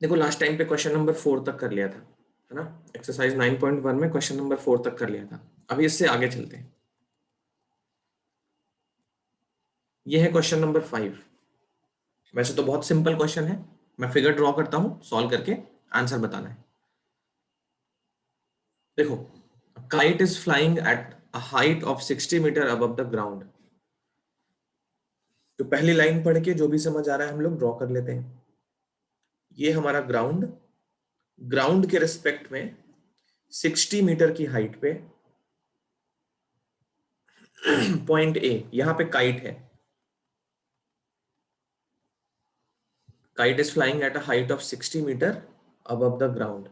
देखो last time पे question number 4 तक कर लिया था, है ना। एक्सरसाइज 9.1 में क्वेश्चन नंबर 4 तक कर लिया था। अभी इससे आगे चलते हैं। ये है क्वेश्चन नंबर 5। वैसे तो बहुत सिंपल क्वेश्चन है, मैं फिगर ड्रॉ करता हूं, सॉल्व करके आंसर बताना है। देखो, kite is flying at a height of 60 metre above the ground. तो पहली लाइन पढ़ के जो भी समझ आ रहा है हम लोग ड्रॉ कर लेते हैं। ये हमारा ग्राउंड, ग्राउंड के रिस्पेक्ट में 60 मीटर की हाइट पे पॉइंट ए, यहां पे काइट है। Kite is flying at a height of 60 metre above the ground.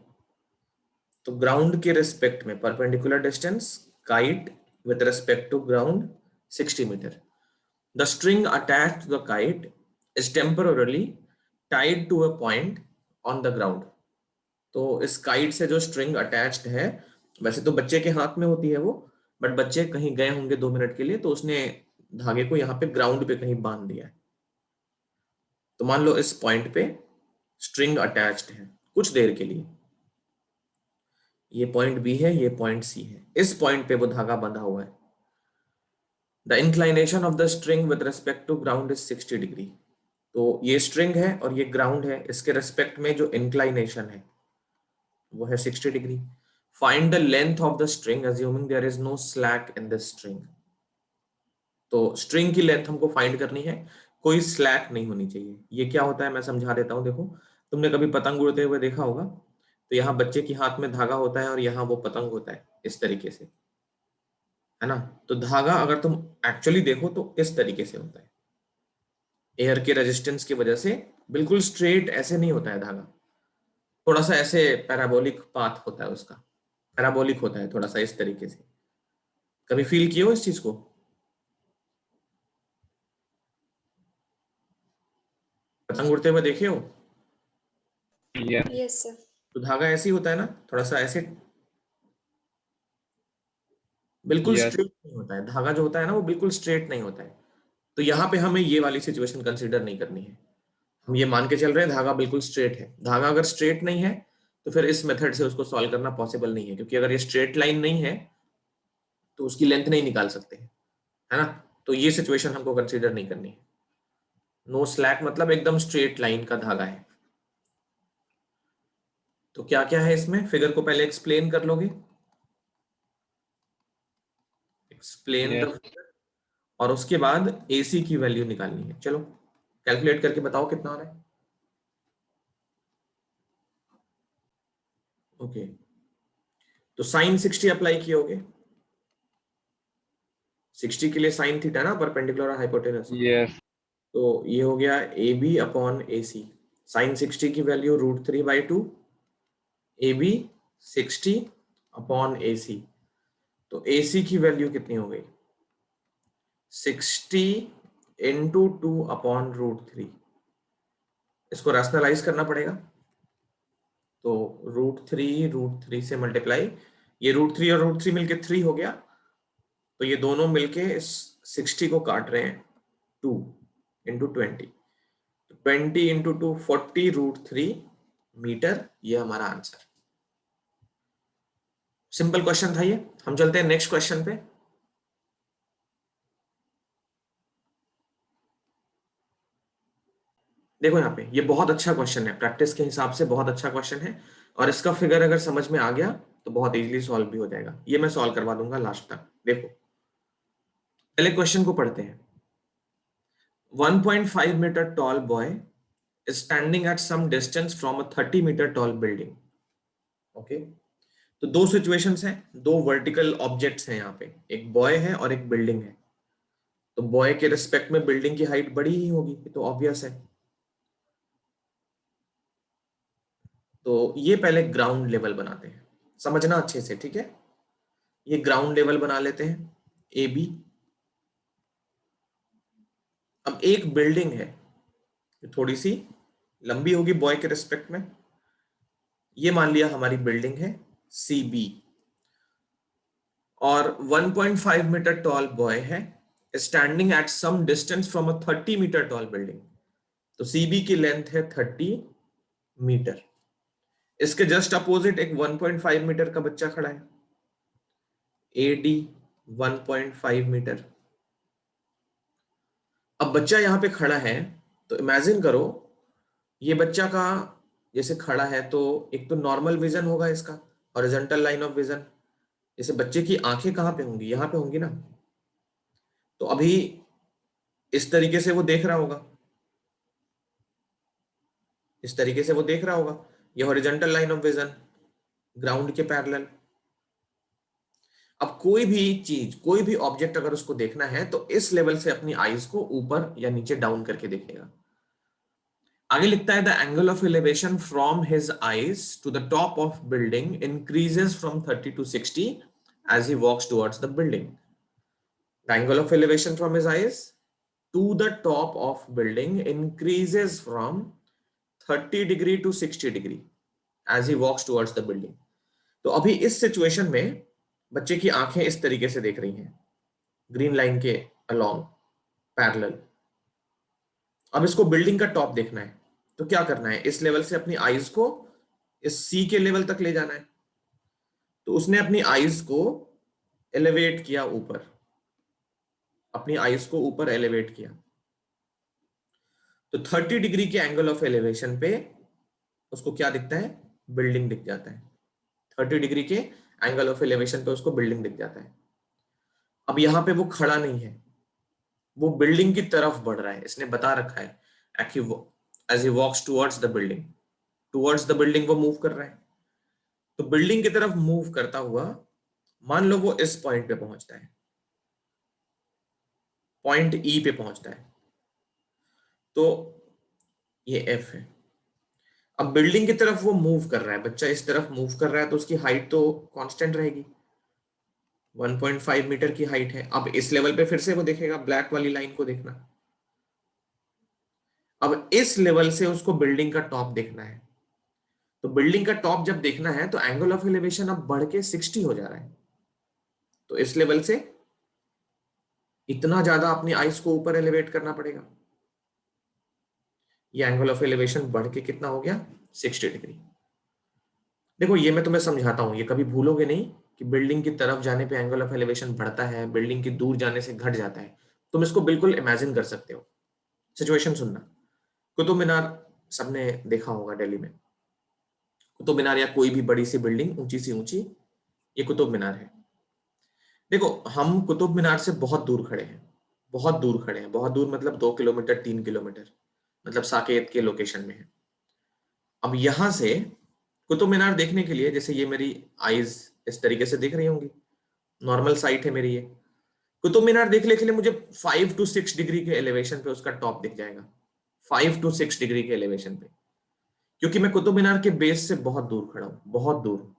तो ग्राउंड के रिस्पेक्ट में perpendicular distance kite with respect to ground 60 metre. The string attached to the kite is temporarily tied to a point on the ground. तो इस kite से जो string attached है, वैसे तो बच्चे के हाथ में होती है वो, बट बच्चे कहीं गए होंगे 2 मिनट के लिए, तो उसने धागे को यहाँ पे ग्राउंड पे कहीं बांध दिया है। तो मान लो इस पॉइंट पे स्ट्रिंग अटैच्ड है कुछ देर के लिए। ये पॉइंट बी है, ये पॉइंट सी है, इस पॉइंट पे वो धागा बंधा हुआ है। The inclination of the string with respect to ground is 60 degree. तो ये स्ट्रिंग है और ये ग्राउंड है, इसके रिस्पेक्ट में जो इंक्लाइनेशन है वो है 60 degree. Find the length of the string assuming there is no slack in this string. तो स्ट्रिंग की लेंथ हमको फाइंड करनी है, कोई स्लैक नहीं होनी चाहिए। ये क्या होता है मैं समझा देता हूँ। देखो, तुमने कभी पतंग उड़ते हुए देखा होगा, तो यहाँ बच्चे के हाथ में धागा होता है और यहाँ वो पतंग होता है इस तरीके से, है ना। तो धागा अगर तुम एक्चुअली देखो तो इस तरीके से होता है, एयर के रेजिस्टेंस की वजह से बिल्कुल स्ट्रेट ऐसे नहीं होता है धागा, थोड़ा सा ऐसे पैराबोलिक पाथ होता है उसका, पैराबोलिक होता है थोड़ा सा इस तरीके से। कभी फील किए हो इस चीज को? पतंग उड़ते हुए देखे हो यस सर। तो धागा ऐसे ही होता है ना, थोड़ा सा ऐसे, बिल्कुल यस। स्ट्रेट नहीं होता है धागा। जो होता है ना वो बिल्कुल स्ट्रेट नहीं होता है। तो यहाँ पे हमें ये वाली सिचुएशन कंसीडर नहीं करनी है। हम ये मान के चल रहे हैं धागा बिल्कुल स्ट्रेट है। धागा अगर स्ट्रेट नहीं है तो फिर इस मेथड से उसको सॉल्व करना पॉसिबल नहीं है, क्योंकि अगर ये स्ट्रेट लाइन नहीं है तो उसकी लेंथ नहीं निकाल सकते हैं, है ना। तो ये सिचुएशन हमको कंसीडर नहीं करनी है। नो स्लैक मतलब एकदम स्ट्रेट लाइन का धागा है। तो क्या क्या है इसमें, फिगर को पहले एक्सप्लेन कर लोगे, एक्सप्लेन द यस। फिगर, और उसके बाद AC की वैल्यू निकालनी है। चलो कैलकुलेट करके बताओ कितना आ रहा है। ओके, तो साइन 60 अप्लाई किए 60 के लिए साइन थीटा ना, परपेंडिकुलर और हाइपोटेनस। यस। तो ये हो गया AB अपॉन AC। साइन 60 की वैल्यू √3/2, AB 60 अपॉन AC। तो AC की वैल्यू कितनी हो गई, 60 इंटू 2 अपॉन √3। इसको रैशनलाइज करना पड़ेगा, तो √3 से मल्टीप्लाई, ये √3 और √3 मिलके 3 हो गया, तो ये दोनों मिलके इस 60 को काट रहे हैं 2 इंटू 20, 20 इंटू 2 40√3 मीटर। ये हमारा आंसर। सिंपल क्वेश्चन था ये। हम चलते हैं नेक्स्ट क्वेश्चन पे। देखो यहाँ पे, ये बहुत अच्छा क्वेश्चन है, प्रैक्टिस के हिसाब से बहुत अच्छा क्वेश्चन है, और इसका फिगर अगर समझ में आ गया तो बहुत इजीली सॉल्व भी हो जाएगा। ये मैं सॉल्व करवा दूंगा लास्ट तक। देखो पहले क्वेश्चन को पढ़ते हैं। 1.5 metre tall boy is standing at some distance from a 30 metre tall building. Okay, तो दो सिचुएशंस हैं, दो वर्टिकल ऑब्जेक्ट्स हैं यहाँ पे, एक बॉय है और एक बिल्डिंग है। तो बॉय के रिस्पेक्ट में बिल्डिंग की हाइट बड़ी ही होगी, ये तो ऑब्वियस है। तो ये पहले ग्राउंड लेवल बनाते हैं, समझना अच्छे से, ठीक है। ये ग्राउंड लेवल बना लेते हैं AB। अब एक बिल्डिंग है, थोड़ी सी लंबी होगी बॉय के रिस्पेक्ट में। ये मान लिया हमारी बिल्डिंग है CB, और 1.5 मीटर टॉल बॉय है standing at some distance from a 30 metre tall building. तो CB की लेंथ है 30 मीटर। इसके जस्ट अपोजिट एक 1.5 मीटर का बच्चा खड़ा है, AD 1.5 मीटर। अब बच्चा यहाँ पे खड़ा है, तो इमेजिन करो ये बच्चा का जैसे खड़ा है, तो एक तो नॉर्मल विजन होगा इसका, हॉरिजॉन्टल लाइन ऑफ विजन। जैसे बच्चे की आंखें कहाँ पे होंगी, यहाँ पे होंगी ना। तो अभी इस तरीके से वो देख रहा होगा, इस तरीके से वो देख रहा होगा, ये horizontal line of vision, ground के पैरेलल। अब कोई भी चीज, कोई भी ऑब्जेक्ट अगर उसको देखना है तो इस लेवल से अपनी आईज को ऊपर या नीचे डाउन करके देखेगा। आगे लिखता है the angle of elevation from his eyes to the top of building increases from 30 to 60 as he walks towards the building. The angle of elevation from his eyes to the top of building increases from 30 degree to 60 degree as he walks towards the building. तो अभी इस situation में बच्चे की आंखें इस तरीके से देख रही हैं, ग्रीन लाइन के अलोंग पैरेलल। अब इसको बिल्डिंग का टॉप देखना है, तो क्या करना है, इस लेवल से अपनी आईज को इस सी के लेवल तक ले जाना है। तो उसने अपनी आईज को एलिवेट किया ऊपर, अपनी आईज को ऊपर एलिवेट किया, तो 30 डिग्री के एंगल ऑफ एलिवेशन पे उसको क्या दिखता है, बिल्डिंग दिख जाता है। 30 डिग्री के एंगल ऑफ एलिवेशन पे उसको बिल्डिंग दिख जाता है। अब यहां पे वो खड़ा नहीं है, वो बिल्डिंग की तरफ बढ़ रहा है। इसने बता रखा है as he walks towards the building, towards the building वो मूव कर रहा है। तो बिल्डिंग की तरफ मूव करता हुआ मान लो वो इस पॉइंट पे पहुंचता है, पॉइंट ई पे पहुंचता है, तो ये एफ है। अब बिल्डिंग की तरफ वो मूव कर रहा है, बच्चा इस तरफ मूव कर रहा है, तो उसकी हाइट तो कांस्टेंट रहेगी, 1.5 मीटर की हाइट है। अब इस लेवल पे फिर से वो देखेगा, ब्लैक वाली लाइन को देखना। अब इस लेवल से उसको बिल्डिंग का टॉप देखना है, तो बिल्डिंग का टॉप जब देखना है तो एंगल ऑफ एलिवेशन अब बढ़ के 60 हो जा रहा है। तो इस लेवल से इतना ज्यादा अपनी आइस को ऊपर एलिवेट करना पड़ेगा। ये एंगल ऑफ एलिवेशन बढ़ के कितना हो गया, 60 डिग्री। देखो ये मैं तुम्हें समझाता हूं, ये कभी भूलोगे नहीं कि बिल्डिंग की तरफ जाने पे एंगल ऑफ एलिवेशन बढ़ता है, बिल्डिंग की दूर जाने से घट जाता है। तुम इसको बिल्कुल इमेजिन कर सकते हो। सिचुएशन सुनना, कुतुब मीनार सबने देखा होगा दिल्ली में, कुतुब मीनार या कोई भी बड़ी सी बिल्डिंग ऊंची सी ऊंची, ये कुतुब मीनार है। देखो हम कुतुब मीनार से बहुत दूर खड़े हैं, बहुत दूर खड़े हैं, बहुत दूर मतलब 2 किलोमीटर 3 किलोमीटर, मतलब साकेत के लोकेशन में है। अब यहां से कुतुब मीनार देखने के लिए, जैसे ये मेरी आईज इस तरीके से दिख रही होंगी, नॉर्मल साइट है मेरी ये। कुतुब मीनार देखने के लिए मुझे 5 to 6 डिग्री के एलिवेशन पे उसका टॉप दिख जाएगा, 5 to 6 डिग्री के एलिवेशन पे, क्योंकि मैं कुतुब मीनार के बेस से बहुत दूर खड़ा हूं, बहुत दूर।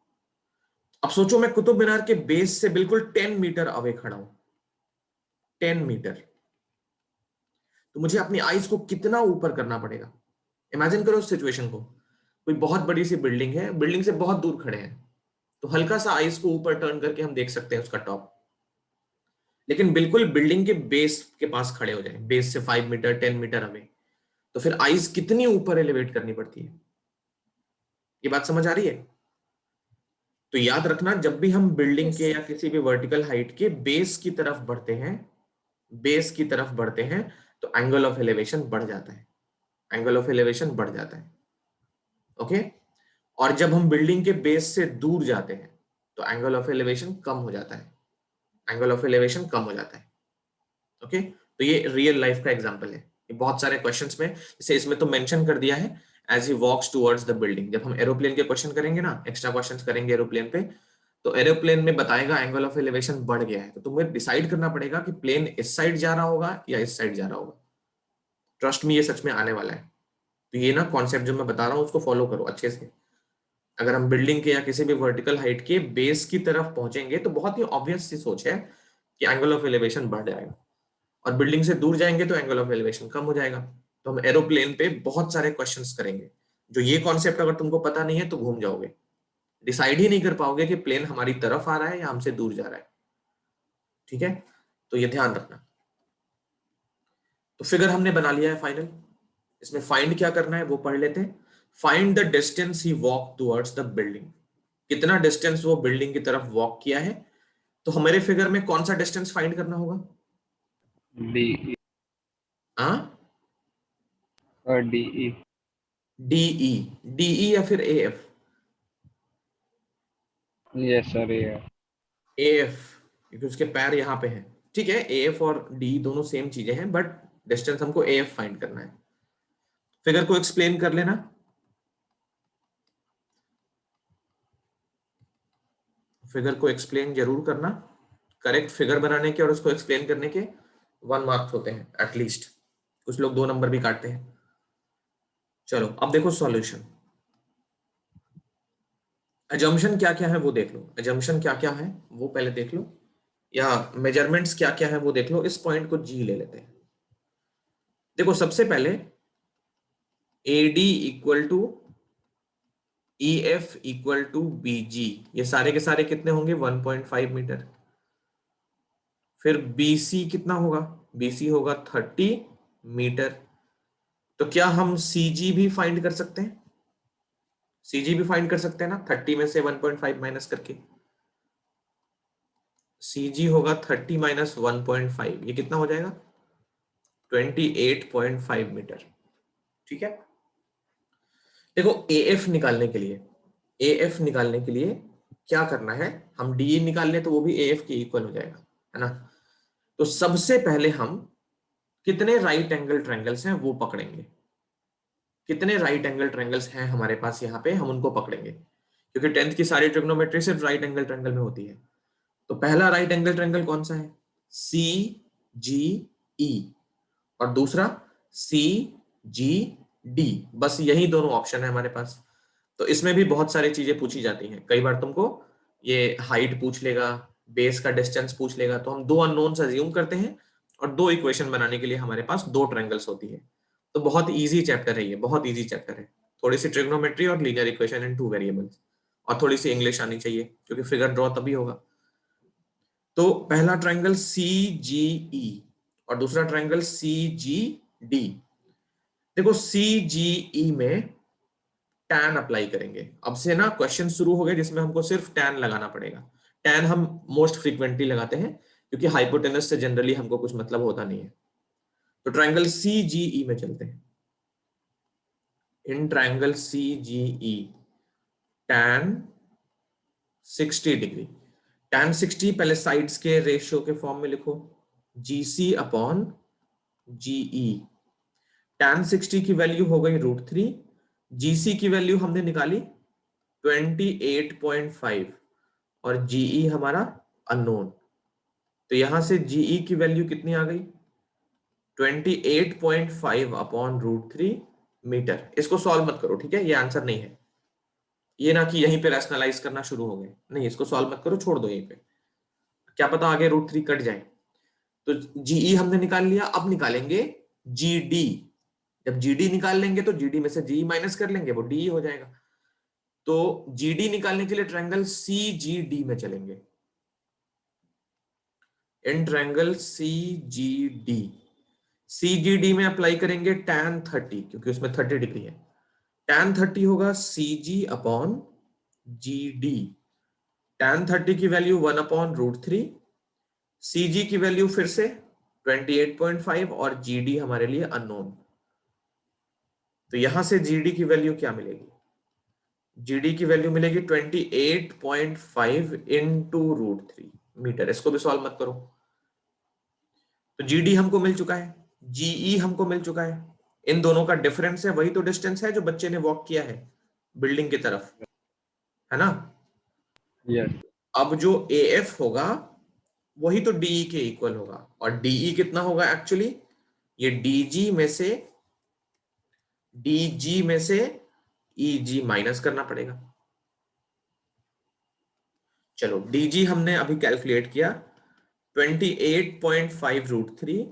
अब सोचो मैं कुतुब मीनार के बेस से बिल्कुल 10 मीटर अवे खड़ा हूं, 10 मीटर। तो मुझे अपनी आईज को कितना ऊपर करना पड़ेगा। इमेजिन करो उस सिचुएशन को, कोई बहुत बड़ी सी बिल्डिंग है, बिल्डिंग से बहुत दूर खड़े हैं, तो हल्का सा आईज को ऊपर टर्न करके हम देख सकते हैं उसका टॉप। लेकिन बिल्कुल बिल्डिंग के बेस के पास खड़े हो जाए, बेस से 5 मीटर 10 मीटर अवे, तो फिर आईज कितनी ऊपर एलिवेट करनी पड़ती है। ये बात समझ आ रही है। तो याद रखना, जब भी हम बिल्डिंग के यस। या किसी भी वर्टिकल हाइट के बेस की तरफ बढ़ते हैं, बेस की तरफ बढ़ते हैं, तो एंगल ऑफ एलिवेशन बढ़ जाता है, एंगल ऑफ एलिवेशन बढ़ जाता है। ओके। और जब हम बिल्डिंग के बेस से दूर जाते हैं तो एंगल ऑफ एलिवेशन कम हो जाता है, एंगल ऑफ एलिवेशन कम हो जाता है। ओके। तो ये रियल लाइफ का एग्जांपल है। ये बहुत सारे क्वेश्चंस में, जैसे इसमें तो मेंशन कर दिया है as he walks towards the building. जब हम एरोप्लेन के क्वेश्चन करेंगे ना, एक्स्ट्रा क्वेश्चंस करेंगे एरोप्लेन पे, तो एरोप्लेन में बताएगा एंगल ऑफ एलिवेशन बढ़ गया है, तो तुम्हें डिसाइड करना पड़ेगा कि प्लेन इस साइड जा रहा होगा या इस साइड जा रहा होगा। ट्रस्ट में ये सच में आने वाला है। तो ये ना कॉन्सेप्ट जो मैं बता रहा हूँ उसको फॉलो करो अच्छे से। अगर हम बिल्डिंग के या किसी भी वर्टिकल हाइट के बेस की तरफ पहुंचेंगे तो बहुत ही ऑब्वियस सी सोच है कि एंगल ऑफ एलिवेशन बढ़ जाएगा, और बिल्डिंग से दूर जाएंगे तो एंगल ऑफ एलिवेशन कम हो जाएगा। तो हम एरोप्लेन पे बहुत सारे क्वेश्चंस करेंगे, जो ये कॉन्सेप्ट अगर तुमको पता नहीं है तो घूम जाओगे, डिसाइड ही नहीं कर पाओगे कि प्लेन हमारी तरफ आ रहा है या हमसे दूर जा रहा है। ठीक है, तो ये ध्यान रखना। तो फिगर हमने बना लिया है फाइनल। इसमें फाइंड क्या करना है वो पढ़ लेते हैं। Find the distance he walk towards the building, कितना डिस्टेंस वो बिल्डिंग की तरफ वॉक किया है। तो हमारे फिगर में कौन सा डिस्टेंस फाइंड करना होगा? डी हाँ, और डी ई। डीई, डीई या फिर एएफ? यस सर, ये एएफ, क्योंकि उसके पैर यहाँ पे हैं। ठीक है, एएफ और डी दोनों सेम चीजें हैं, बट डिस्टेंस हमको एएफ फाइंड करना है। फिगर को एक्सप्लेन कर लेना, फिगर को एक्सप्लेन जरूर करना। करेक्ट फिगर बनाने के और उसको एक्सप्लेन करने के 1 मार्क्स होते हैं एटलीस्ट, कुछ लोग 2 नंबर भी काटते हैं। चलो अब देखो सॉल्यूशन। अजम्पशन क्या क्या है वो देख लो, अजम्पशन क्या क्या है वो पहले देख लो, या मेजरमेंट्स क्या क्या है वो देख लो। इस पॉइंट को जी ले लेते हैं। देखो सबसे पहले AD equal to EF equal to BG, ये सारे के सारे कितने होंगे? 1.5 मीटर। फिर BC कितना होगा? BC होगा 30 मीटर। तो क्या हम CG भी फाइंड कर सकते हैं? CG भी फाइंड कर सकते हैं ना, 30 में से 1.5 माइनस करके। CG होगा 30 माइनस 1.5, ये कितना हो जाएगा? 28.5 मीटर। ठीक है, देखो AF निकालने के लिए, AF निकालने के लिए क्या करना है, हम DE निकाल लें तो वो भी AF के इक्वल हो जाएगा, है ना। तो सबसे पहले हम कितने राइट एंगल ट्रायंगल्स हैं वो पकड़ेंगे। कितने राइट एंगल ट्रायंगल्स हैं हमारे पास यहाँ पे, हम उनको पकड़ेंगे, क्योंकि 10th की सारी ट्रिग्नोमेट्री सिर्फ राइट एंगल ट्रायंगल में होती है। तो पहला राइट एंगल ट्रायंगल कौन सा है? CGE, और दूसरा CGD। बस यही दोनों ऑप्शन है हमारे पास। तो इसमें भी बहुत सारी चीजें पूछी जाती हैं, कई बार तुमको ये हाइट पूछ लेगा, बेस का डिस्टेंस पूछ लेगा। तो हम 2 अननोन्स अज्यूम करते हैं और 2 इक्वेशन बनाने के लिए हमारे पास 2 ट्रायंगल्स होती है। तो बहुत इजी चैप्टर है ये, बहुत इजी चैप्टर है। थोड़ी सी ट्रिग्नोमेट्री और लीनियर इक्वेशन इन 2 वेरिएबल्स, और थोड़ी सी इंग्लिश आनी चाहिए क्योंकि फिगर ड्रॉ तभी होगा। तो पहला ट्रायंगल CGE और दूसरा ट्रायंगल CGD। देखो CGE में टैन अप्लाई करेंगे। अब से ना क्वेश्चन शुरू हो गए जिसमें हमको सिर्फ टैन लगाना पड़ेगा। टैन हम मोस्ट फ्रीक्वेंटली लगाते हैं क्योंकि हाइपोटेनस से जनरली हमको कुछ मतलब होता नहीं है। तो ट्रायंगल CGE में चलते हैं। In triangle CGE tan 60 degree, tan 60 पहले साइड्स के रेशियो के फॉर्म में लिखो, GC अपॉन GE। टैन 60 की वैल्यू हो गई √3, GC की वैल्यू हमने निकाली 28.5, और GE हमारा अननोन। तो यहां से GE की वैल्यू कितनी आ गई? 28.5 अपॉन √3 मीटर। इसको सॉल्व मत करो, ठीक है, ये आंसर नहीं है। ये ना कि यहीं पे रैशनलाइज करना शुरू हो गए, नहीं, इसको सॉल्व मत करो, छोड़ दो यहीं पे, क्या पता आगे √3 कट जाए। तो GE हमने निकाल लिया, अब निकालेंगे GD। जब GD निकाल लेंगे तो GD में से GE माइनस कर लेंगे, वो DE हो जाएगा। तो GD निकालने के लिए ट्रायंगल CGD में चलेंगे। इन ट्रायंगल CGD, CGD में अप्लाई करेंगे tan 30 क्योंकि उसमें 30 डिग्री है। tan 30 होगा CG अपॉन GD। tan 30 की वैल्यू 1 अपॉन √3, CG की वैल्यू फिर से 28.5 और GD हमारे लिए अननोन। तो यहां से GD की वैल्यू क्या मिलेगी? GD की वैल्यू मिलेगी 28.5 इंटू √3 मीटर। इसको भी सॉल्व मत करो। तो GD हमको मिल चुका है, GE हमको मिल चुका है। इन दोनों का डिफरेंस है, वही तो डिस्टेंस है जो बच्चे ने वॉक किया है बिल्डिंग की तरफ, है ना। यस। अब जो AF होगा वही तो DE के इक्वल होगा, और DE कितना होगा एक्चुअली? ये DG में से EG माइनस करना पड़ेगा। चलो DG हमने अभी कैलकुलेट किया 28.5 √3,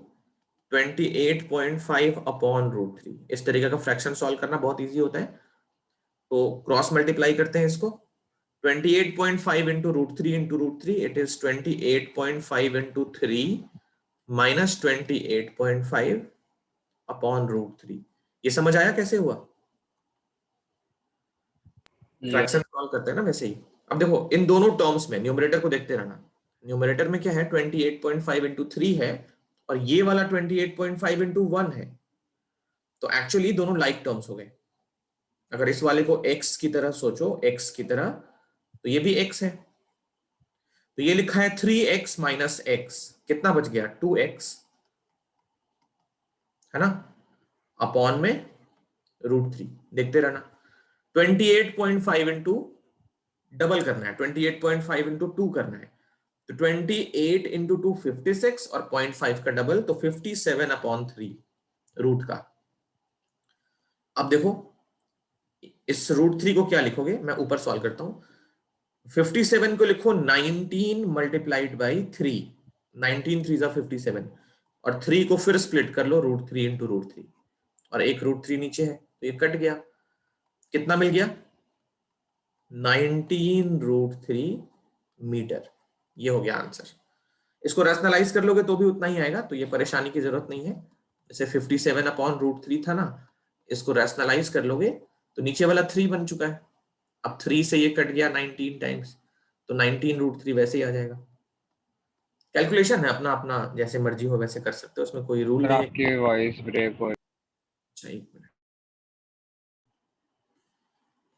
28.5 अपॉन √3। इस तरीके का फ्रैक्शन सॉल्व करना बहुत इजी होता है। तो क्रॉस मल्टीप्लाई करते हैं इसको, 28.5 into √3 into √3, it is 28.5 into 3 minus 28.5 upon √3। ये समझ आया कैसे हुआ? Yes. फ्रैक्शन सॉल्व करते हैं ना वैसे ही। अब देखो इन दोनों टर्म्स में न्यूमरेटर को देखते रहना, न्यूमरेटर में क्या है 28.5 इंटू 3 है और ये वाला 28.5 इंटू 1 है, तो एक्चुअली दोनों लाइक टर्म्स हो गए। अगर इस वाले को x की तरह सोचो, x की तरह, तो ये भी x है, तो ये लिखा है 3x माइनस x, कितना बच गया 2x, है ना, अपॉन में √3। देखते रहना 28.5 इंटू डबल करना है, 28.5 इंटू 2 करना है, तो 28 इंटू 2 56 और 0.5 का डबल तो 57/3 रूट का। अब देखो इस √3 को क्या लिखोगे, मैं ऊपर सॉल्व करता हूं। 57 को लिखो 19 मल्टीप्लाइड बाई 3, 19 3 57, और 3 को फिर स्प्लिट कर लो √3 इंटू √3, और एक √3 नीचे है तो ये कट गया, कितना मिल गया 19√3 मीटर। ये हो गया आंसर। इसको रैशनलाइज कर लोगे तो भी उतना ही आएगा, तो ये परेशानी की जरूरत नहीं है। जैसे 57/√3 था ना, इसको रैशनलाइज कर लोगे तो नीचे वाला 3 बन चुका है, अब 3 से ये कट गया 19 टाइम्स, तो 19√3 वैसे ही आ जाएगा। कैलकुलेशन है अपना अपना, जैसे मर्जी हो वैसे कर सकते हो, उसमें कोई रूल सर नहीं है। आपकी वॉइस ब्रेक हो। अच्छा एक मिनट,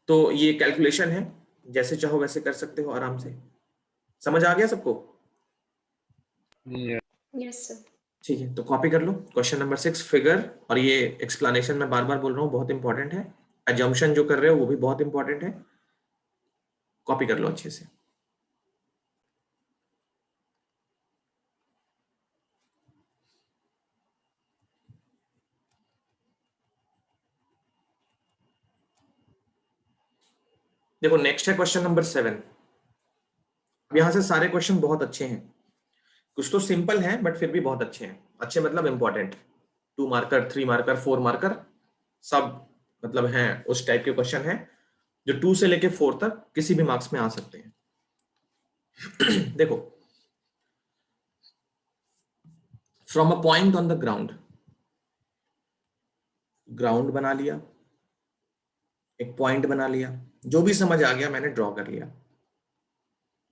तो ये कैलकुलेशन है, जैसे चाहो वैसे कर सकते हो आराम से। समझ आ गया सबको? Yes. Yes sir. ठीक है, तो कॉपी कर लो क्वेश्चन नंबर 6 फिगर, और ये एक्सप्लेनेशन मैं बार बार बोल रहा हूँ, बहुत इंपॉर्टेंट है। अजम्पशन जो कर रहे हो वो भी बहुत इंपॉर्टेंट है, कॉपी कर लो अच्छे से। देखो नेक्स्ट है क्वेश्चन नंबर 7। अब यहां से सारे क्वेश्चन बहुत अच्छे हैं, कुछ तो सिंपल हैं बट फिर भी बहुत अच्छे हैं। अच्छे मतलब इंपॉर्टेंट, 2 मार्कर 3 मार्कर 4 मार्कर सब मतलब हैं, उस टाइप के क्वेश्चन हैं जो 2 से लेके 4 तक किसी भी मार्क्स में आ सकते हैं। देखो, from a point on the ground, ground बना लिया, एक पॉइंट बना लिया, जो भी समझ आ गया मैंने ड्रॉ कर लिया।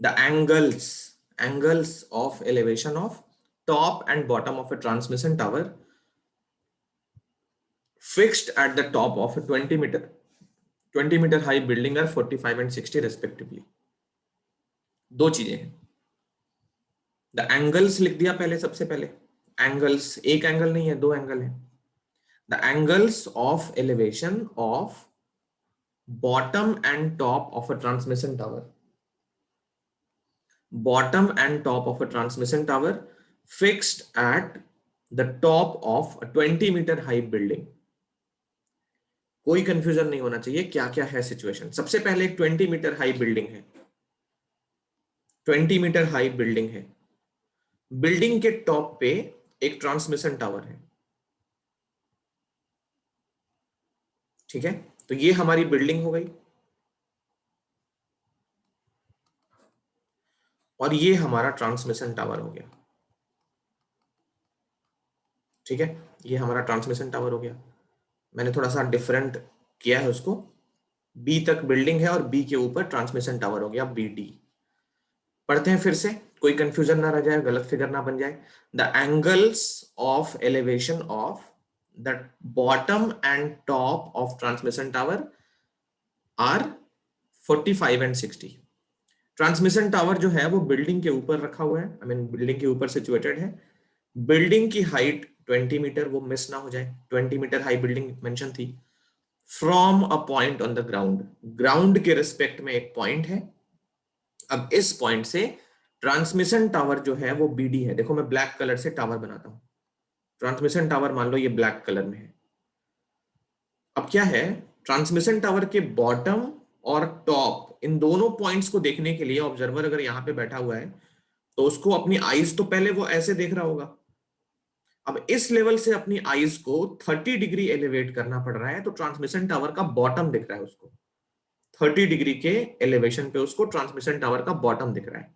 The angles of elevation of top and bottom of a transmission tower fixed at the top of a 20 meter high building are 45 and 60 respectively। दो चीजें हैं, द एंगल्स लिख दिया पहले, सबसे पहले एंगल्स, एक एंगल नहीं है दो एंगल है। The angles of elevation of bottom and top of a transmission tower, bottom and top of a transmission tower fixed at the top of a 20 meter high building। कोई confusion नहीं होना चाहिए क्या क्या है सिचुएशन। सबसे पहले एक 20 मीटर हाई बिल्डिंग है, 20 मीटर हाई बिल्डिंग है, बिल्डिंग के टॉप पे एक ट्रांसमिशन टावर है, ठीक है, तो ये हमारी बिल्डिंग हो गई, और ये हमारा ट्रांसमिशन टावर हो गया, ठीक है, ये हमारा ट्रांसमिशन टावर हो गया। मैंने थोड़ा सा डिफरेंट किया है उसको, बी तक बिल्डिंग है और बी के ऊपर ट्रांसमिशन टावर हो गया बी डी। पढ़ते हैं फिर से, कोई कंफ्यूजन ना रह जाए, गलत फिगर ना बन जाए। The angles of elevation of the bottom and top of transmission tower are 45 and 60। Transmission tower जो है वो बिल्डिंग के ऊपर रखा हुआ है, आई मीन बिल्डिंग के ऊपर सिचुएटेड है। बिल्डिंग की हाइट 20 मीटर, वो मिस ना हो जाए, 20 मीटर हाई बिल्डिंग मेंशन थी। From a point on the ground, ground के रिस्पेक्ट में एक पॉइंट है। अब इस पॉइंट से ट्रांसमिशन टावर जो है वो बीडी है। देखो मैं ब्लैक कलर से टावर बनाता हूं, ट्रांसमिशन टावर मान लो ये ब्लैक कलर में है। अब क्या है, ट्रांसमिशन टावर के बॉटम और टॉप इन दोनों पॉइंट्स को देखने के लिए ऑब्जर्वर अगर यहां पे बैठा हुआ है तो उसको अपनी आईज तो पहले वो ऐसे देख रहा होगा। अब इस लेवल से अपनी आईज को 30 डिग्री एलिवेट करना पड़ रहा है, तो ट्रांसमिशन टावर का बॉटम दिख रहा है उसको, 30 डिग्री के एलिवेशन पे उसको ट्रांसमिशन टावर का बॉटम दिख रहा है।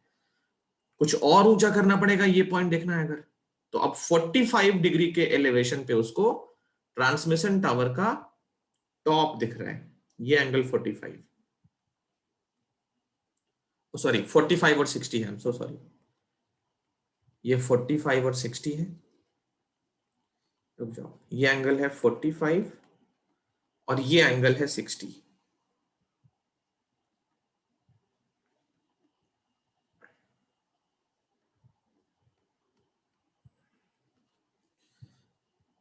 कुछ और ऊंचा करना पड़ेगा ये पॉइंट देखना है अगर, तो अब 45 डिग्री के एलिवेशन पे उसको ट्रांसमिशन टावर का टॉप दिख रहा है, ये एंगल 45। सॉरी 45 और 60 है, सो सॉरी, ये 45 और 60 है। रुक जाओ, ये एंगल है 45 और ये एंगल है 60।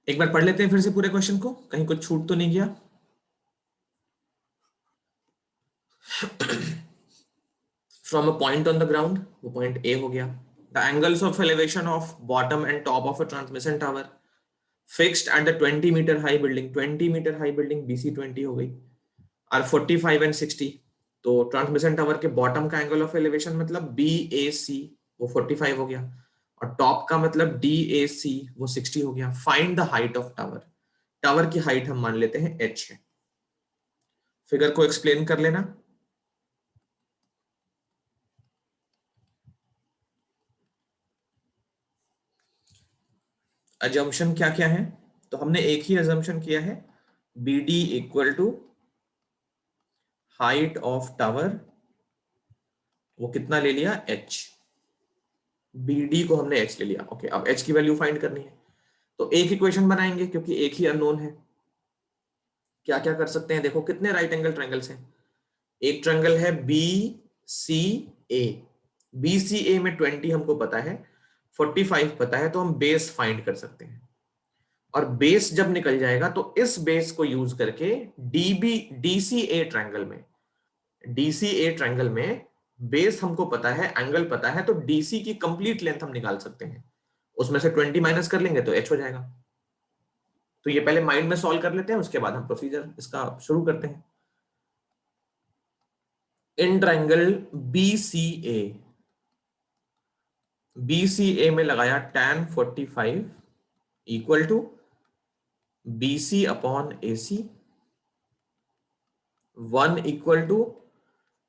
एक बार पढ़ लेते हैं फिर से पूरे क्वेश्चन को, कहीं कुछ छूट तो नहीं गया। From a point on the ground, वो पॉइंट ए हो गया। The angles of elevation of bottom and top of a transmission tower fixed at the 20 metre high building, 20 metre high building BC 20 हो गई, आर 45 एंड 60। तो transmission tower के bottom का angle of elevation मतलब B A C, वो 45 हो गया, और टॉप का मतलब डी ए सी, वो 60 हो गया। Find the height of tower, tower की हाइट हम मान लेते हैं h है। फिगर को एक्सप्लेन कर लेना। अजम्पशन क्या क्या है, तो हमने एक ही अजम्पशन किया है, B D equal to height of tower, वो कितना ले लिया h, बी डी को हमने h ले लिया। ओके, अब h की वैल्यू फाइंड करनी है, तो एक इक्वेशन बनाएंगे क्योंकि एक ही अननोन है। क्या क्या कर सकते हैं, देखो कितने राइट एंगल ट्रायंगल्स हैं। एक ट्रायंगल है B C A, B C ए में 20 हमको पता है, 45 पता है, तो हम बेस फाइंड कर सकते हैं। और बेस जब निकल जाएगा तो इस बेस को यूज करके डीबी डीसीए ट्रायंगल में, डीसीए ट्रायंगल में बेस हमको पता है, एंगल पता है, तो डीसी की कंप्लीट लेंथ हम निकाल सकते हैं। उसमें से 20 माइनस कर लेंगे तो एच हो जाएगा। तो ये पहले माइंड में सॉल्व कर लेते हैं, उसके बाद हम प्रोसीजर इसका शुरू करते हैं। इन ट्रायंगल बीसीए, बीसीए में लगाया tan 45 equal to BC upon AC, 1 equal to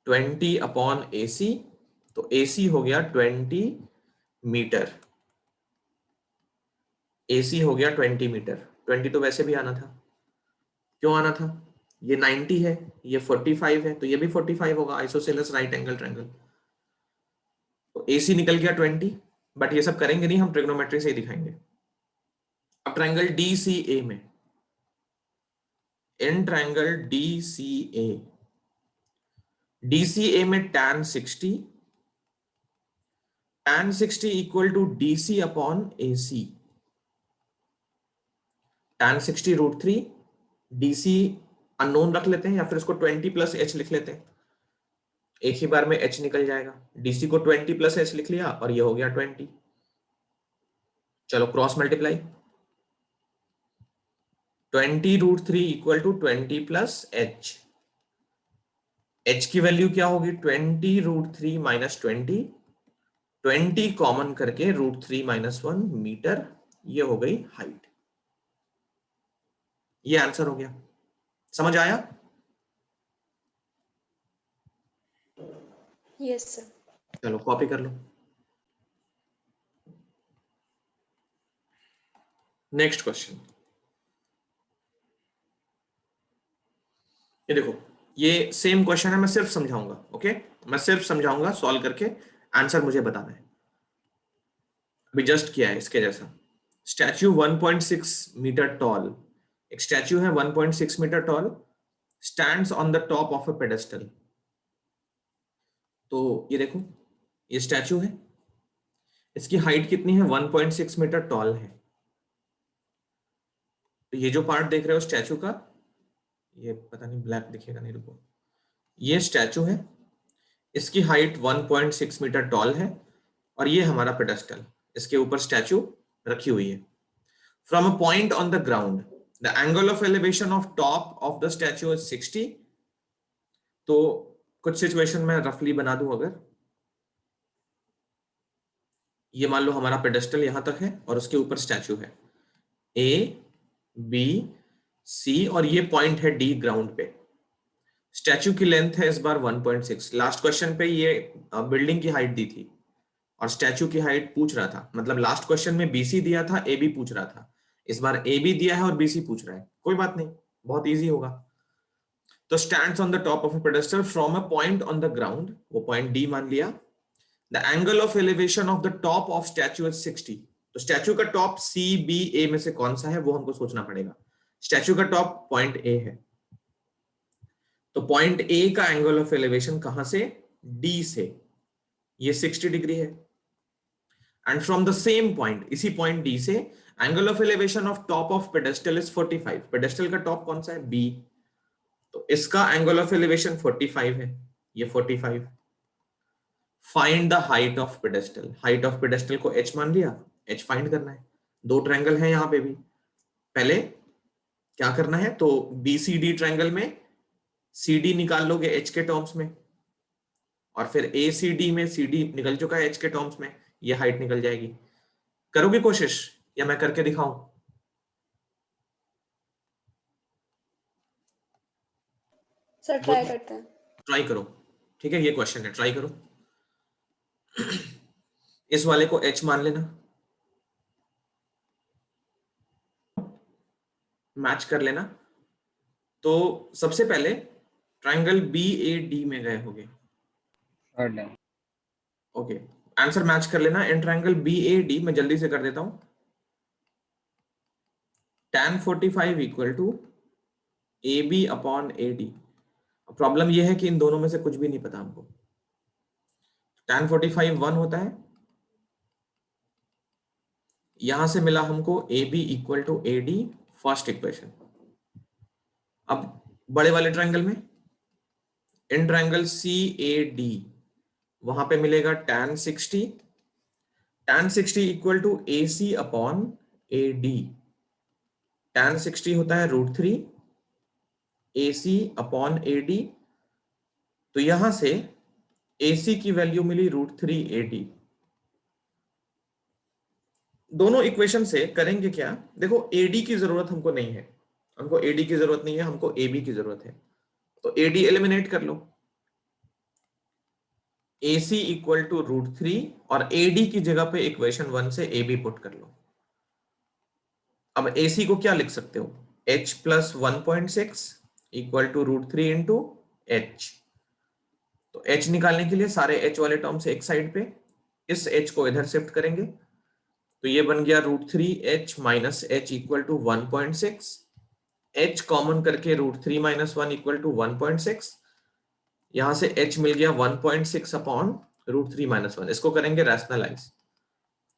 20 upon AC, तो AC हो गया 20 मीटर, AC हो गया 20 मीटर। 20 तो वैसे भी आना था, क्यों आना था, ये 90 है, ये 45 है, तो ये भी 45 होगा, आइसोसेलेस राइट एंगल ट्रायंगल। तो AC निकल गया 20, बट ये सब करेंगे नहीं, हम ट्रिग्नोमेट्री से ही दिखाएंगे। अब ट्रायंगल DCA में, इन ट्रायंगल DCA, DCA में tan 60, tan 60 equal to DC upon AC, tan 60 √3, DC unknown रख लेते हैं या फिर इसको 20 प्लस h लिख लेते हैं, एक ही बार में h निकल जाएगा। DC को 20 प्लस h लिख लिया और ये हो गया 20। चलो cross multiply, 20 √3 equal to 20 plus h, h की वैल्यू क्या होगी 20 √3 माइनस 20, 20 कॉमन करके √3 माइनस 1 मीटर, ये हो गई हाइट। ये आंसर हो गया, समझ आया? Yes sir. चलो कॉपी कर लो। नेक्स्ट क्वेश्चन, ये देखो, ये सेम क्वेश्चन है, मैं सिर्फ समझाऊंगा। ओके, मैं सिर्फ समझाऊंगा, सॉल्व करके आंसर मुझे बताना है। अभी जस्ट किया है इसके जैसा। स्टैच्यू 1.6 मीटर टॉल, एक स्टैच्यू है 1.6 metre tall, stands on the top of a pedestal. तो ये देखो, ये स्टैच्यू है, इसकी हाइट कितनी है 1.6 मीटर टॉल है। तो ये जो पार्ट देख रहे हो स्टैच्यू का, ये पता नहीं ब्लैक दिखेगा नहीं, रुको, ये स्टैच्यू है, इसकी हाइट 1.6 मीटर टॉल है, और ये हमारा पेडेस्टल, इसके ऊपर स्टैच्यू रखी हुई है। From a point on the ground the angle of elevation of top of the statue is 60। तो कुछ सिचुएशन में रफली बना दूं, अगर ये मान लो हमारा पेडेस्टल यहां तक है और उसके ऊपर स्टैच्यू है, ए बी सी, और ये पॉइंट है डी ग्राउंड पे। स्टैच्यू की लेंथ है इस बार 1.6। लास्ट क्वेश्चन पे ये बिल्डिंग की हाइट दी थी और स्टैच्यू की हाइट पूछ रहा था, मतलब लास्ट क्वेश्चन में बीसी दिया था, ए बी पूछ रहा था, इस बार ए बी दिया है और बीसी पूछ रहा है। कोई बात नहीं, बहुत इजी होगा। तो stands on the top of a pedestal from a point on the ground, वो पॉइंट डी मान लिया। The angle of elevation of the top of statute is 60। तो स्टैचू का टॉप सी बी ए में से कौन सा है वो हमको सोचना पड़ेगा। स्टैचू का टॉप पॉइंट ए है, तो पॉइंट ए का एंगल ऑफ एलिवेशन कहां से, डी से, ये 60 डिग्री है। And from the same point, इसी पॉइंट डी से, angle of elevation of top of pedestal is 45। Pedestal का टॉप कौन सा है, बी, तो इसका एंगल ऑफ एलिवेशन 45 है, ये 45। Find the height of pedestal, height of pedestal को h मान लिया, h फाइंड करना है। दो ट्रायंगल है यहां पे भी, पहले क्या करना है, तो BCD ट्रायंगल में CD निकाल लोगे h के टर्म्स में, और फिर ACD में CD निकल चुका है h के टर्म्स में, ये हाइट निकल जाएगी। करोगे कोशिश या मैं करके दिखाऊं? सर ट्राई करते हैं। ट्राई करो, ठीक है, ये क्वेश्चन है, ट्राई करो। इस वाले को h मान लेना, मैच कर लेना। तो सबसे पहले ट्रायंगल BAD में गए होगे, डन। ओके, आंसर मैच कर लेना। इन ट्रायंगल BAD मैं जल्दी से कर देता हूं, tan 45 equal to AB upon AD। Problem यह है कि इन दोनों में से कुछ भी नहीं पता हमको। tan 45 1 होता है, यहां से मिला हमको AB equal to AD, first equation. अब बड़े वाले ट्रायंगल में, इन ट्रायंगल CAD, वहां पे मिलेगा tan 60, tan 60 equal to AC upon AD। tan 60 होता है √3 AC अपॉन AD, तो यहां से AC की वैल्यू मिली √3 AD। दोनों इक्वेशन से करेंगे क्या, देखो AD की जरूरत हमको नहीं है, हमको AD की जरूरत नहीं है, हमको AB की जरूरत है, तो AD एलिमिनेट कर लो। AC इक्वल टू √3 और AD की जगह पे इक्वेशन 1 से AB पुट कर लो। अब AC को क्या लिख सकते हो, h plus 1.6 equal to √3 into h। तो h निकालने के लिए सारे h वाले टर्म्स एक साइड पे, इस h को इधर शिफ्ट करेंगे, तो ये बन गया √3h minus h equal to 1.6। h common करके √3 माइनस 1 इक्वल टू 1.6, यहां से h मिल गया 1.6 अपॉन √3 माइनस 1। इसको करेंगे रैशनलाइज,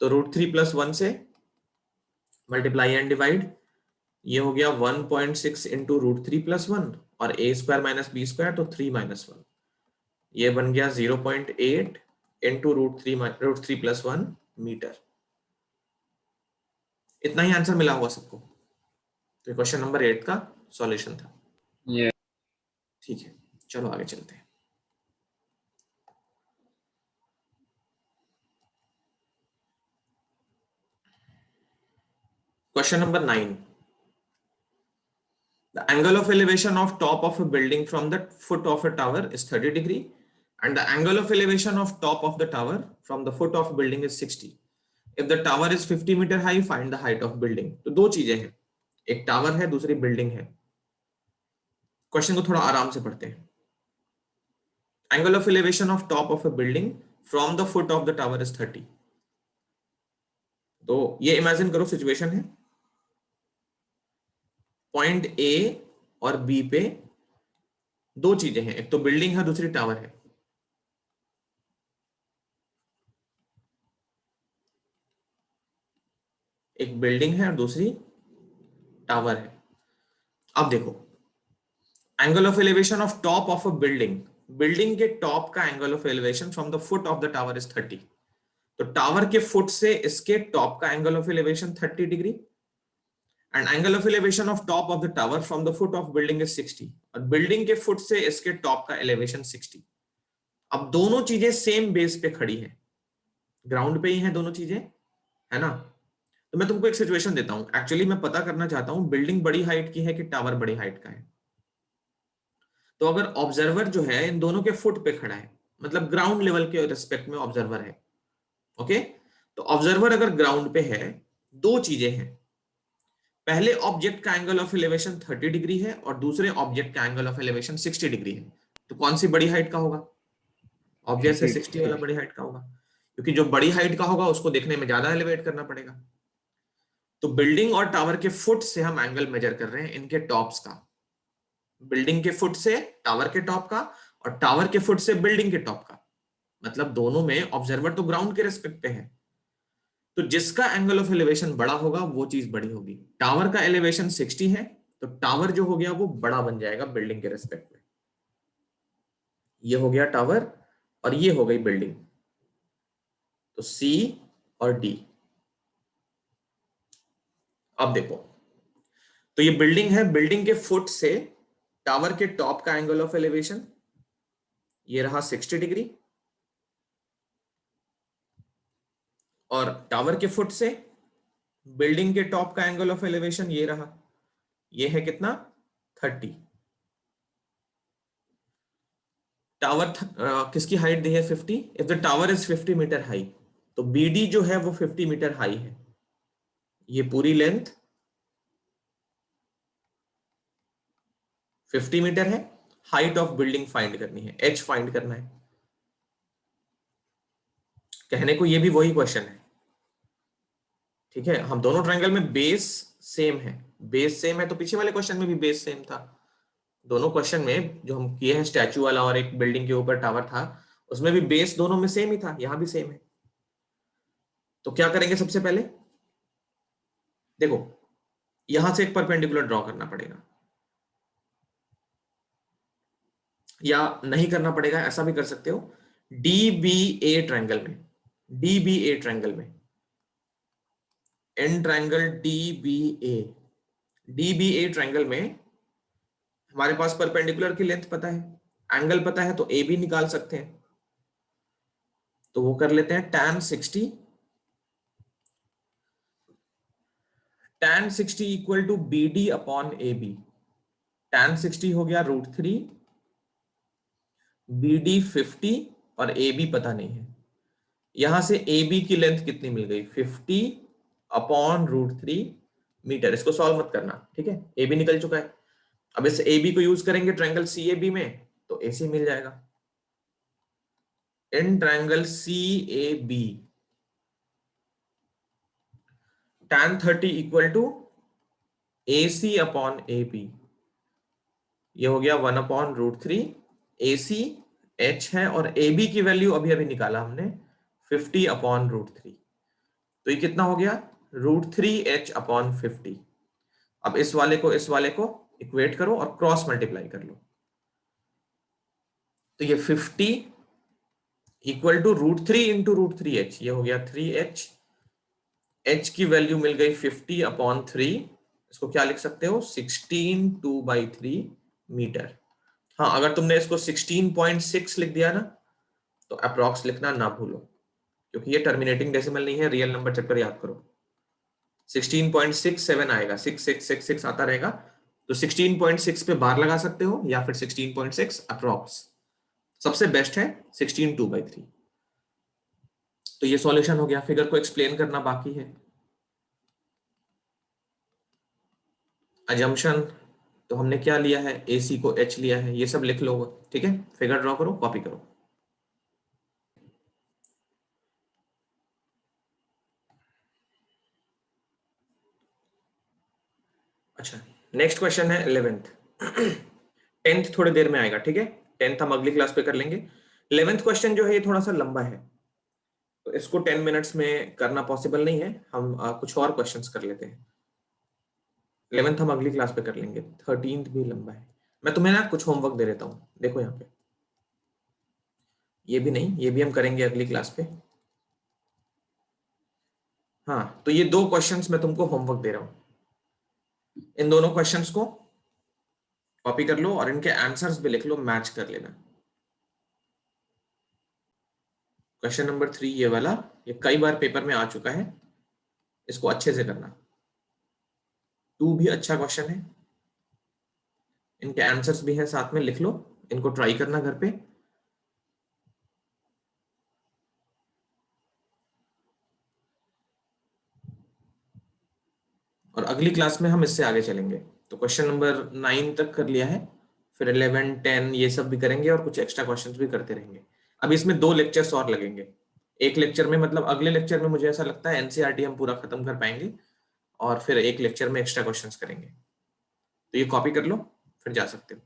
तो √3 प्लस 1 से मल्टीप्लाई एंड डिवाइड, ये हो गया 1.6 इंटू √3 प्लस 1 और a square minus b square, तो 3 माइनस 1, ये बन गया 0.8 इंटू √3 प्लस 1 मीटर। इतना ही आंसर मिला होगा सबको। तो क्वेश्चन नंबर 8 का सॉल्यूशन था। ये ठीक है, चलो आगे चलते हैं। Question number 9, the angle of elevation of top of a building from the foot of a tower is 30 degree and the angle of elevation of top of the tower from the foot of building is 60. If the tower is 50 meter high, find the height of building. तो दो चीजें हैं, एक tower है, दूसरी building है। Question को थोड़ा आराम से पढ़ते हैं। Angle of elevation of top of a building from the foot of the tower is 30। तो ये इमेजिन करो सिचुएशन है, पॉइंट ए और बी पे दो चीजें हैं, एक तो बिल्डिंग है, दूसरी टावर है। एक बिल्डिंग है और दूसरी टावर है। अब देखो, angle of elevation of top of a building, building के टॉप का angle of elevation from the foot of the tower is 30। तो टावर के फुट से इसके टॉप का angle of elevation 30 degree, and angle of elevation of top of the tower from the foot of building is 60, और building के foot से इसके top का एलिवेशन 60। अब दोनों चीजें सेम बेस पे खड़ी है, ग्राउंड पे ही है दोनों चीजें, है ना। तो मैं तुमको एक सिचुएशन देता हूं, एक्चुअली मैं पता करना चाहता हूं बिल्डिंग बड़ी हाइट की है कि टावर बड़ी हाइट का है। तो अगर ऑब्जर्वर जो है इन दोनों के फुट पे खड़ा है, मतलब ग्राउंड लेवल के रिस्पेक्ट में ऑब्जर्वर है, ओके। तो ऑब्जर्वर अगर ग्राउंड पे है, दो चीजें हैं, पहले ऑब्जेक्ट का एंगल ऑफ एलिवेशन 30 डिग्री है और दूसरे ऑब्जेक्ट का एंगल ऑफ एलिवेशन 60 डिग्री है, तो कौन सी बड़ी हाइट का होगा? ऑब्वियस है 60 वाला बड़ी हाइट का होगा, क्योंकि जो बड़ी हाइट का होगा उसको देखने में ज्यादा एलिवेट करना पड़ेगा। तो बिल्डिंग और टावर के फुट से हम एंगल मेजर कर रहे हैं इनके टॉप्स का, बिल्डिंग के फुट से टावर के टॉप का और टावर के फुट से बिल्डिंग के टॉप का, मतलब दोनों में ऑब्जर्वर तो ग्राउंड के रेस्पेक्ट पे है, तो जिसका एंगल ऑफ एलिवेशन बड़ा होगा वो चीज बड़ी होगी। टावर का एलिवेशन 60 है, तो टावर जो हो गया वो बड़ा बन जाएगा बिल्डिंग के रेस्पेक्ट में। ये हो गया टावर और ये हो गई बिल्डिंग, तो सी और डी। अब देखो, तो ये बिल्डिंग है, बिल्डिंग के फुट से टावर के टॉप का एंगल ऑफ एलिवेशन ये रहा 60 डिग्री, और टावर के फुट से बिल्डिंग के टॉप का एंगल ऑफ एलिवेशन ये रहा, ये है कितना? 30। टावर किसकी हाइट दी है? 50। If the tower is 50 metre high, तो बीडी जो है वो 50 मीटर हाई है। ये पूरी लेंथ 50 मीटर है। हाइट ऑफ बिल्डिंग फाइंड करनी है, एच फाइंड करना है। कहने को ये भी वही क्वेश्चन है, ठीक है। हम दोनों ट्रायंगल में बेस सेम है, बेस सेम है, तो पीछे वाले क्वेश्चन में भी बेस सेम था। दोनों क्वेश्चन में जो हम किए हैं, स्टैचू वाला और एक बिल्डिंग के ऊपर टावर था, उसमें भी बेस दोनों में सेम ही था, यहां भी सेम है। तो क्या करेंगे सबसे पहले? देखो, यहां से एक परपेंडिकुलर ड्रॉ करना पड़ेगा, या नहीं करना पड़ेगा, ऐसा भी कर सकते हो। डीबीए ट्रायंगल में, डीबीए ट्रायंगल में, in triangle DBA, DBA triangle में हमारे पास परपेंडिकुलर की लेंथ पता है, एंगल पता है, तो ए बी निकाल सकते हैं। तो वो कर लेते हैं tan 60, tan 60 equal to B D upon A B. tan 60 हो गया √3, बी डी 50 और ए बी पता नहीं है। यहां से ए बी की लेंथ कितनी मिल गई? 50 अपॉन √3 मीटर। इसको सॉल्व मत करना, ठीक है, ए बी निकल चुका है। अब इस ए बी को यूज करेंगे ट्रायंगल सी ए बी में, तो ए सी मिल जाएगा। In triangle C A B tan 30 equal to A C upon A B, ये हो गया 1 अपॉन √3। ए सी एच है और ए बी की वैल्यू अभी अभी निकाला हमने 50 अपॉन √3, तो ये कितना हो गया? √3h upon 50। अब इस वाले को इक्वेट करो और क्रॉस मल्टीप्लाई कर लो, तो ये 50 इक्वल टू √3 इंटू √3h, ये हो गया 3h। h की वैल्यू मिल गई 50 अपॉन 3, इसको क्या लिख सकते हो? 16/2/3 मीटर। हाँ, अगर तुमने इसको 16.6 लिख दिया ना, तो अप्रॉक्स लिखना ना भूलो, क्योंकि ये टर्मिनेटिंग डेसिमल नहीं है, रियल नंबर चक्कर याद करो। 16.67 आएगा, 6666 आता रहेगा, तो 16.6 पे बार लगा सकते हो या फिर 16.6 अप्रॉक्स। सबसे बेस्ट है 16/2/3। तो ये सॉल्यूशन हो गया। फिगर को एक्सप्लेन करना बाकी है। अजम्पशन तो हमने क्या लिया है? AC को H लिया है, ये सब लिख लो, ठीक है। फिगर ड्रॉ करो, कॉपी करो। अच्छा, नेक्स्ट क्वेश्चन है 11th। 10th थोड़ी देर में आएगा, ठीक है। 10th हम अगली क्लास पे कर लेंगे। 11th क्वेश्चन जो है ये थोड़ा सा लंबा है, तो इसको 10 मिनट्स में करना पॉसिबल नहीं है। हम कुछ और क्वेश्चंस कर लेते हैं। 11th हम अगली क्लास पे कर लेंगे। 13th भी लंबा है। मैं तुम्हें ना कुछ होमवर्क दे देता हूँ, देखो यहाँ पे। ये भी नहीं, ये भी हम करेंगे अगली क्लास पे। हाँ, तो ये 2 क्वेश्चंस मैं तुमको होमवर्क दे रहा हूँ। इन दोनों क्वेश्चंस को कॉपी कर लो और इनके आंसर्स भी लिख लो, मैच कर लेना। क्वेश्चन नंबर 3 ये वाला, ये कई बार पेपर में आ चुका है, इसको अच्छे से करना। 2 भी अच्छा क्वेश्चन है, इनके आंसर्स भी हैं साथ में, लिख लो, इनको ट्राई करना घर पे। और अगली क्लास में हम इससे आगे चलेंगे। तो क्वेश्चन नंबर 9 तक कर लिया है, फिर 11, 10 ये सब भी करेंगे और कुछ एक्स्ट्रा क्वेश्चंस भी करते रहेंगे। अब इसमें 2 लेक्चर्स और लगेंगे। एक लेक्चर में मतलब अगले लेक्चर में मुझे ऐसा लगता है एनसीईआरटी हम पूरा खत्म कर पाएंगे और फिर एक लेक्चर में एक्स्ट्रा क्वेश्चंस करेंगे। तो ये कॉपी कर लो, फिर जा सकते हो।